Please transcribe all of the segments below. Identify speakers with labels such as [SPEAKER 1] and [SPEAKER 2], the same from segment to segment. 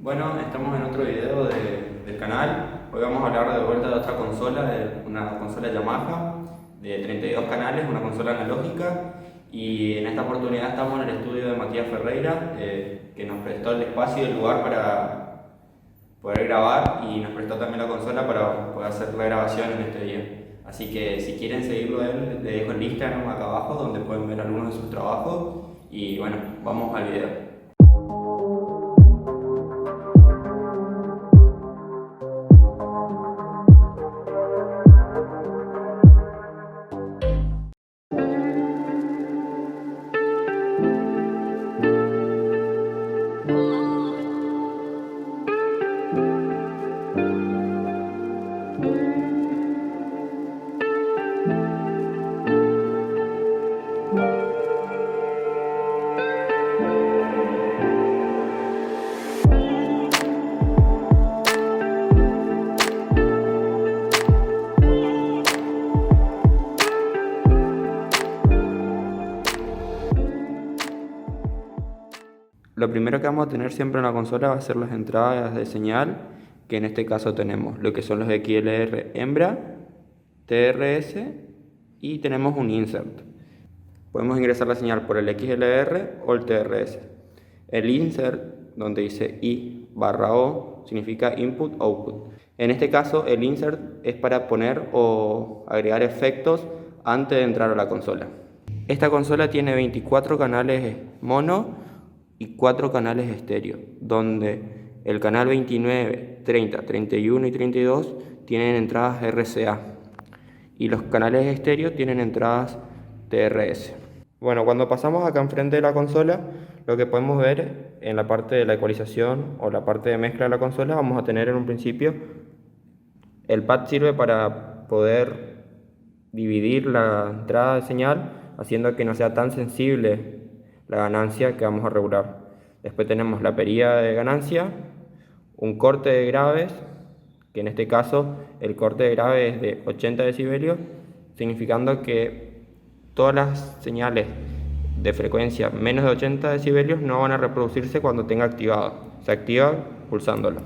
[SPEAKER 1] Bueno, estamos en otro video del canal. Hoy vamos a hablar de vuelta de otra consola, de una consola Yamaha de 32 canales, una consola analógica. Y en esta oportunidad estamos en el estudio de Matías Ferreira, que nos prestó el espacio y el lugar para poder grabar y nos prestó también la consola para poder hacer la grabación en este día. Así que si quieren seguirlo a él, le dejo el Instagram acá abajo donde pueden ver algunos de sus trabajos. Y bueno, vamos al video. Lo primero que vamos a tener siempre en la consola va a ser las entradas de señal, que en este caso tenemos lo que son los XLR hembra, TRS y tenemos un insert. Podemos ingresar la señal por el XLR o el TRS. El insert, donde dice I/O, significa input-output. En este caso, el insert es para poner o agregar efectos antes de entrar a la consola. Esta consola tiene 24 canales mono y 4 canales estéreo, donde el canal 29, 30, 31 y 32 tienen entradas RCA y los canales estéreo tienen entradas TRS. Bueno, cuando pasamos acá enfrente de la consola, lo que podemos ver en la parte de la ecualización o la parte de mezcla de la consola, vamos a tener en un principio el pad sirve para poder dividir la entrada de señal, haciendo que no sea tan sensible la ganancia que vamos a regular. Después tenemos la perilla de ganancia, un corte de graves, que en este caso el corte de graves es de 80 decibelios, significando que todas las señales de frecuencia menos de 80 decibelios no van a reproducirse cuando tenga activado. Se activa pulsándolo.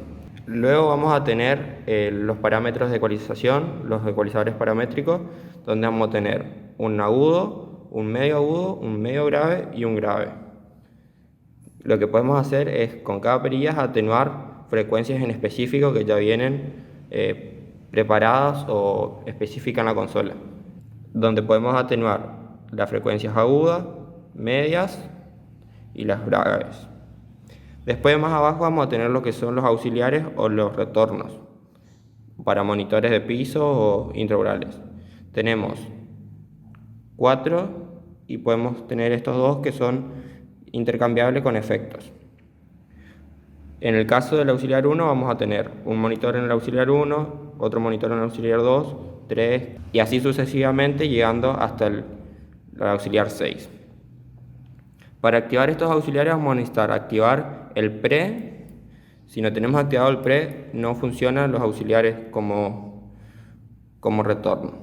[SPEAKER 1] Luego vamos a tener los parámetros de ecualización, los ecualizadores paramétricos, donde vamos a tener un agudo, un medio grave y un grave. Lo que podemos hacer es con cada perilla atenuar frecuencias en específico que ya vienen preparadas o específicas en la consola, donde podemos atenuar las frecuencias agudas, medias y las graves. Después más abajo vamos a tener lo que son los auxiliares o los retornos para monitores de piso o intraurales. Tenemos 4 y podemos tener estos dos que son intercambiables con efectos. En el caso del auxiliar 1 vamos a tener un monitor en el auxiliar 1, otro monitor en el auxiliar 2, 3 y así sucesivamente llegando hasta el auxiliar 6. Para activar estos auxiliares vamos a necesitar activar el pre. Si no tenemos activado el pre, no funcionan los auxiliares como retorno.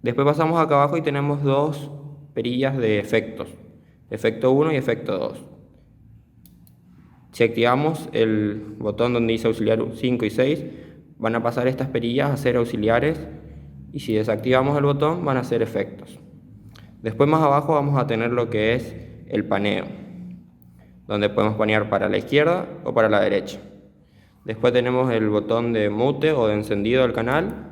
[SPEAKER 1] Después pasamos acá abajo y tenemos dos perillas de efectos, efecto 1 y efecto 2. Si activamos el botón donde dice auxiliar 5 y 6, van a pasar estas perillas a ser auxiliares, y si desactivamos el botón van a ser efectos. Después más abajo vamos a tener lo que es el paneo, donde podemos panear para la izquierda o para la derecha. Después tenemos el botón de mute o de encendido del canal.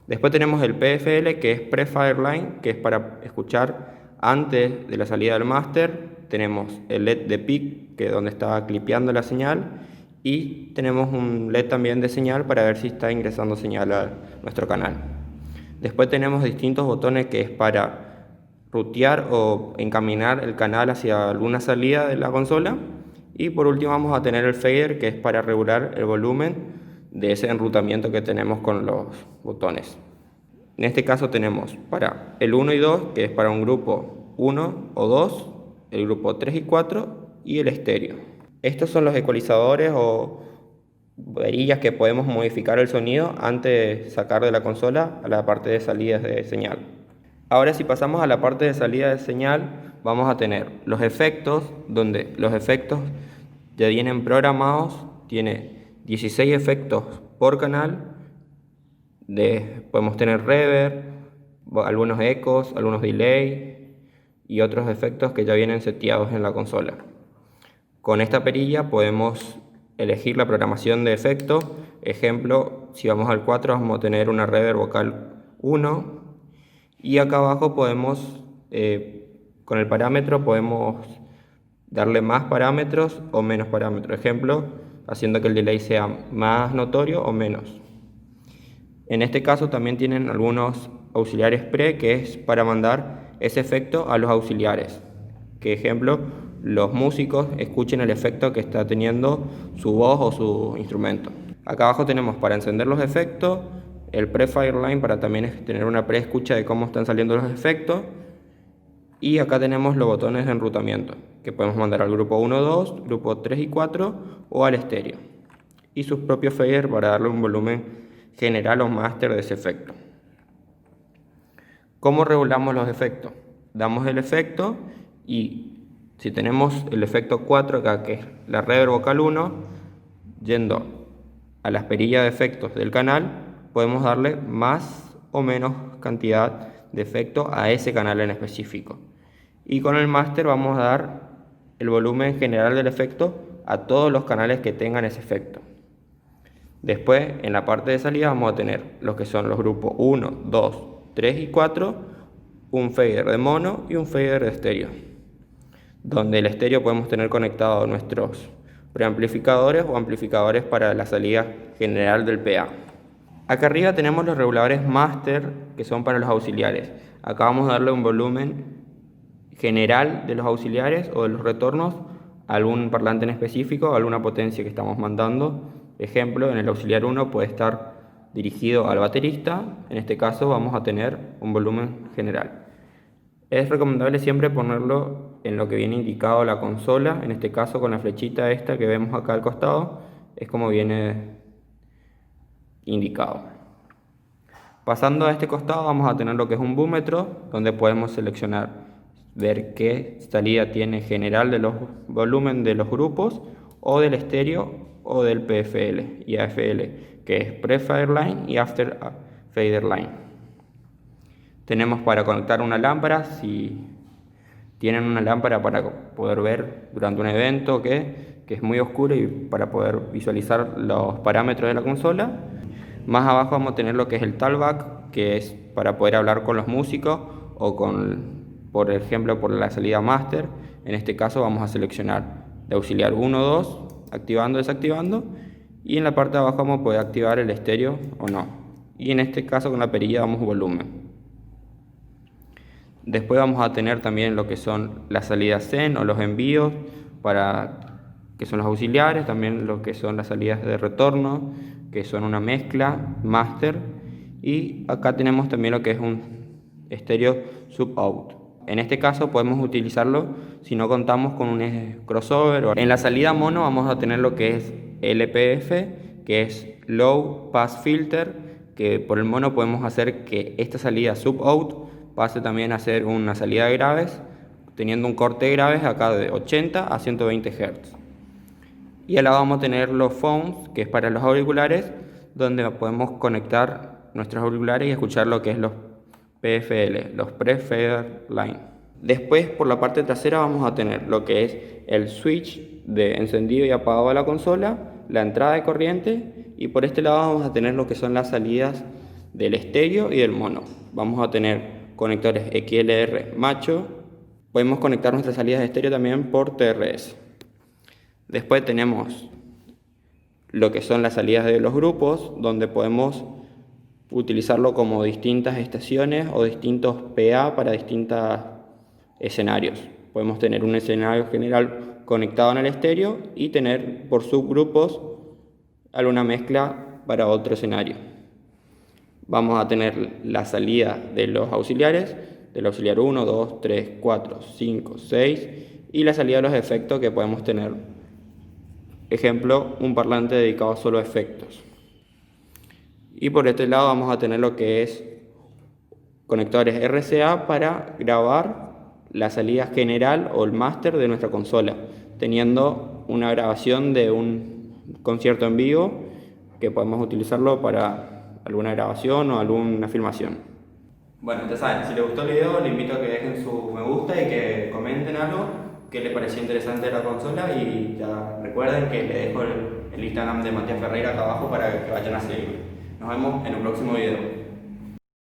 [SPEAKER 1] Después tenemos el PFL, que es Pre-Fireline, que es para escuchar antes de la salida del máster. Tenemos el LED de PIC, que es donde está clipeando la señal. Y tenemos un LED también de señal para ver si está ingresando señal a nuestro canal. Después tenemos distintos botones que es para rutear o encaminar el canal hacia alguna salida de la consola. Y por último vamos a tener el fader, que es para regular el volumen de ese enrutamiento que tenemos con los botones. En este caso tenemos para el 1 y 2, que es para un grupo 1 o 2, el grupo 3 y 4 y el estéreo. Estos son los ecualizadores o varillas que podemos modificar el sonido antes de sacar de la consola a la parte de salidas de señal. Ahora si pasamos a la parte de salida de señal, vamos a tener los efectos, donde los efectos ya vienen programados, tiene 16 efectos por canal, podemos tener reverb, algunos ecos, algunos delay y otros efectos que ya vienen seteados en la consola. Con esta perilla podemos elegir la programación de efectos. Ejemplo, si vamos al 4 vamos a tener una reverb vocal 1 y acá abajo podemos, con el parámetro podemos darle más parámetros o menos parámetros. Ejemplo, haciendo que el delay sea más notorio o menos. En este caso también tienen algunos auxiliares pre, que es para mandar ese efecto a los auxiliares. Que ejemplo, los músicos escuchen el efecto que está teniendo su voz o su instrumento. Acá abajo tenemos para encender los efectos, el pre-fireline para también tener una pre-escucha de cómo están saliendo los efectos. Y acá tenemos los botones de enrutamiento, que podemos mandar al grupo 1, 2, grupo 3 y 4 o al estéreo. Y sus propios faders para darle un volumen general o máster de ese efecto. ¿Cómo regulamos los efectos? Damos el efecto y si tenemos el efecto 4 acá, que es la reverb vocal 1, yendo a las perillas de efectos del canal, podemos darle más o menos cantidad de efecto a ese canal en específico. Y con el máster vamos a dar el volumen general del efecto a todos los canales que tengan ese efecto. Después, en la parte de salida vamos a tener los que son los grupos 1, 2, 3 y 4, un fader de mono y un fader de estéreo. Donde el estéreo podemos tener conectados nuestros preamplificadores o amplificadores para la salida general del PA. Acá arriba tenemos los reguladores master, que son para los auxiliares. Acá vamos a darle un volumen general de los auxiliares o de los retornos a algún parlante en específico, a alguna potencia que estamos mandando. Ejemplo, en el auxiliar 1 puede estar dirigido al baterista. En este caso vamos a tener un volumen general. Es recomendable siempre ponerlo en lo que viene indicado la consola. En este caso, con la flechita esta que vemos acá al costado, es como viene indicado. Pasando a este costado vamos a tener lo que es un búmetro, donde podemos seleccionar, ver qué salida tiene general de los volumen de los grupos o del estéreo o del PFL y AFL, que es Pre-Faderline y After Faderline. Tenemos para conectar una lámpara, si tienen una lámpara para poder ver durante un evento que es muy oscuro y para poder visualizar los parámetros de la consola. Más abajo vamos a tener lo que es el talkback, que es para poder hablar con los músicos o por ejemplo, por la salida master. En este caso vamos a seleccionar de auxiliar 1, 2, activando, desactivando, y en la parte de abajo vamos a poder activar el estéreo o no. Y en este caso con la perilla damos volumen. Después vamos a tener también lo que son las salidas Zen o los envíos, que son los auxiliares, también lo que son las salidas de retorno, que son una mezcla, master, y acá tenemos también lo que es un estéreo sub-out. En este caso podemos utilizarlo si no contamos con un crossover. En la salida mono vamos a tener lo que es LPF, que es Low Pass Filter, que por el mono podemos hacer que esta salida sub-out pase también a ser una salida de graves, teniendo un corte de graves acá de 80 a 120 Hz. Y al lado vamos a tener los phones, que es para los auriculares, donde podemos conectar nuestros auriculares y escuchar lo que es los PFL, los Pre-Fader Line. Después, por la parte trasera vamos a tener lo que es el switch de encendido y apagado de la consola, la entrada de corriente, y por este lado vamos a tener lo que son las salidas del estéreo y del mono. Vamos a tener conectores XLR macho. Podemos conectar nuestras salidas de estéreo también por TRS. Después tenemos lo que son las salidas de los grupos, donde podemos utilizarlo como distintas estaciones o distintos PA para distintos escenarios. Podemos tener un escenario general conectado en el estéreo y tener por subgrupos alguna mezcla para otro escenario. Vamos a tener la salida de los auxiliares, del auxiliar 1, 2, 3, 4, 5, 6 y la salida de los efectos que podemos tener. Ejemplo, un parlante dedicado solo a efectos. Y por este lado vamos a tener lo que es conectores RCA para grabar la salida general o el máster de nuestra consola, teniendo una grabación de un concierto en vivo que podemos utilizarlo para alguna grabación o alguna filmación. Bueno, ya saben, si les gustó el video, les invito a que dejen su me gusta y que comenten algo que les pareció interesante de la consola, y ya recuerden que les dejo el Instagram de Matías Ferreira acá abajo para que vayan a seguirlo. Nos vemos en un próximo video.